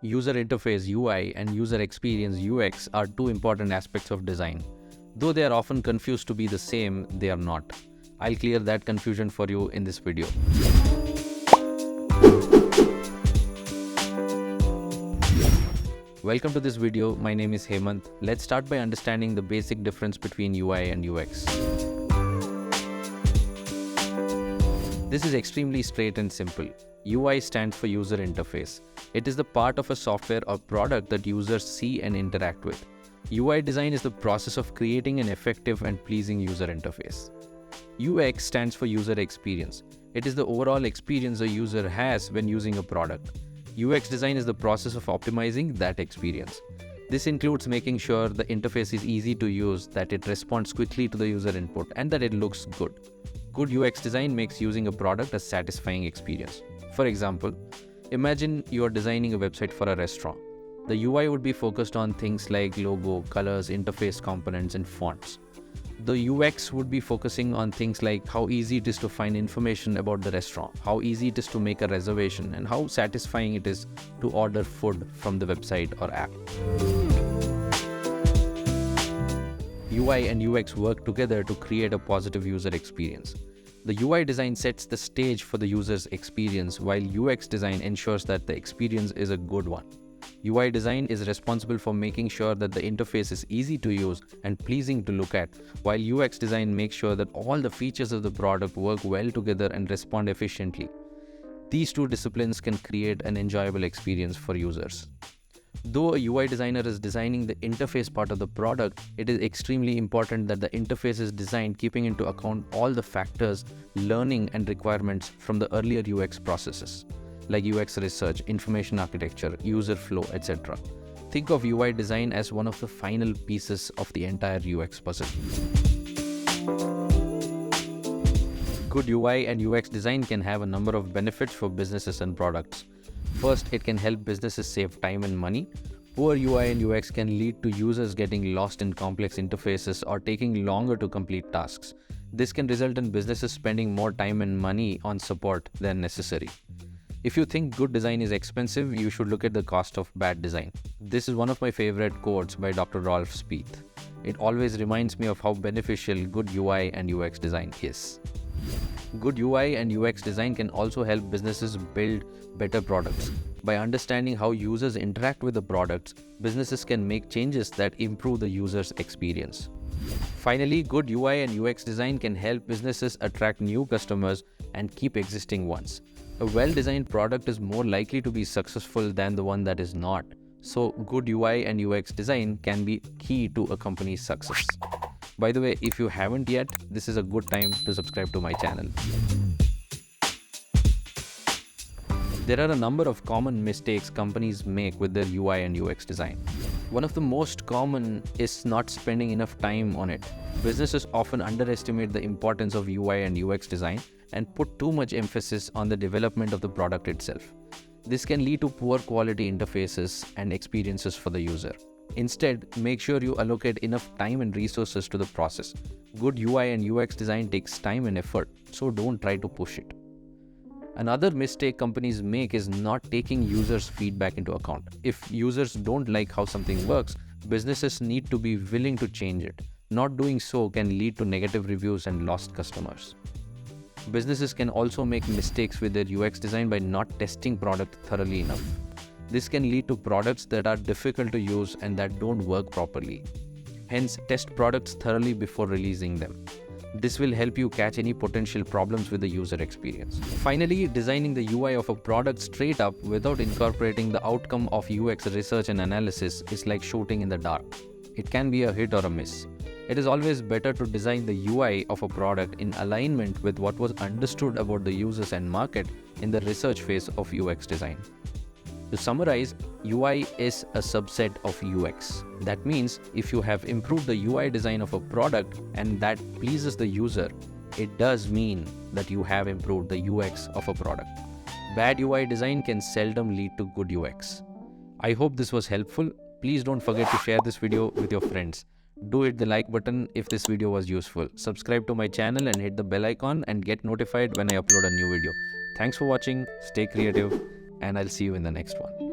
User interface UI and user experience UX are two important aspects of design. Though they are often confused to be the same, they are not. I'll clear that confusion for you in this video. Welcome to this video. My name is Hemant. Let's start by understanding the basic difference between UI and UX. This is extremely straight and simple. UI stands for user interface. It is the part of a software or product that users see and interact with. UI design is the process of creating an effective and pleasing user interface. UX stands for user experience. It is the overall experience a user has when using a product. UX design is the process of optimizing that experience. This includes making sure the interface is easy to use, that it responds quickly to the user input, and that it looks good. Good UX design makes using a product a satisfying experience. For example, imagine you are designing a website for a restaurant. The UI would be focused on things like logo, colors, interface components, and fonts. The UX would be focusing on things like how easy it is to find information about the restaurant, how easy it is to make a reservation, and how satisfying it is to order food from the website or app. UI and UX work together to create a positive user experience. The UI design sets the stage for the user's experience, while UX design ensures that the experience is a good one. UI design is responsible for making sure that the interface is easy to use and pleasing to look at, while UX design makes sure that all the features of the product work well together and respond efficiently. These two disciplines can create an enjoyable experience for users. Though a UI designer is designing the interface part of the product, it is extremely important that the interface is designed keeping into account all the factors, learning, and requirements from the earlier UX processes, like UX research, information architecture, user flow, etc. Think of UI design as one of the final pieces of the entire UX puzzle. Good UI and UX design can have a number of benefits for businesses and products. First, it can help businesses save time and money. Poor UI and UX can lead to users getting lost in complex interfaces or taking longer to complete tasks. This can result in businesses spending more time and money on support than necessary. If you think good design is expensive, you should look at the cost of bad design. This is one of my favorite quotes by Dr. Rolf Spieth. It always reminds me of how beneficial good UI and UX design is. Good UI and UX design can also help businesses build better products. By understanding how users interact with the products, businesses can make changes that improve the user's experience. Finally, good UI and UX design can help businesses attract new customers and keep existing ones. A well-designed product is more likely to be successful than the one that is not. So, good UI and UX design can be key to a company's success. By the way, if you haven't yet, this is a good time to subscribe to my channel. There are a number of common mistakes companies make with their UI and UX design. One of the most common is not spending enough time on it. Businesses often underestimate the importance of UI and UX design and put too much emphasis on the development of the product itself. This can lead to poor quality interfaces and experiences for the user. Instead, make sure you allocate enough time and resources to the process. Good UI and UX design takes time and effort, so don't try to push it. Another mistake companies make is not taking users' feedback into account. If users don't like how something works, businesses need to be willing to change it. Not doing so can lead to negative reviews and lost customers. Businesses can also make mistakes with their UX design by not testing product thoroughly enough. This can lead to products that are difficult to use and that don't work properly. Hence, test products thoroughly before releasing them. This will help you catch any potential problems with the user experience. Finally, designing the UI of a product straight up without incorporating the outcome of UX research and analysis is like shooting in the dark. It can be a hit or a miss. It is always better to design the UI of a product in alignment with what was understood about the users and market in the research phase of UX design. To summarize, UI is a subset of UX. That means if you have improved the UI design of a product and that pleases the user, it does mean that you have improved the UX of a product. Bad UI design can seldom lead to good UX. I hope this was helpful. Please don't forget to share this video with your friends. Do hit the like button if this video was useful. Subscribe to my channel and hit the bell icon and get notified when I upload a new video. Thanks for watching, stay creative, and I'll see you in the next one.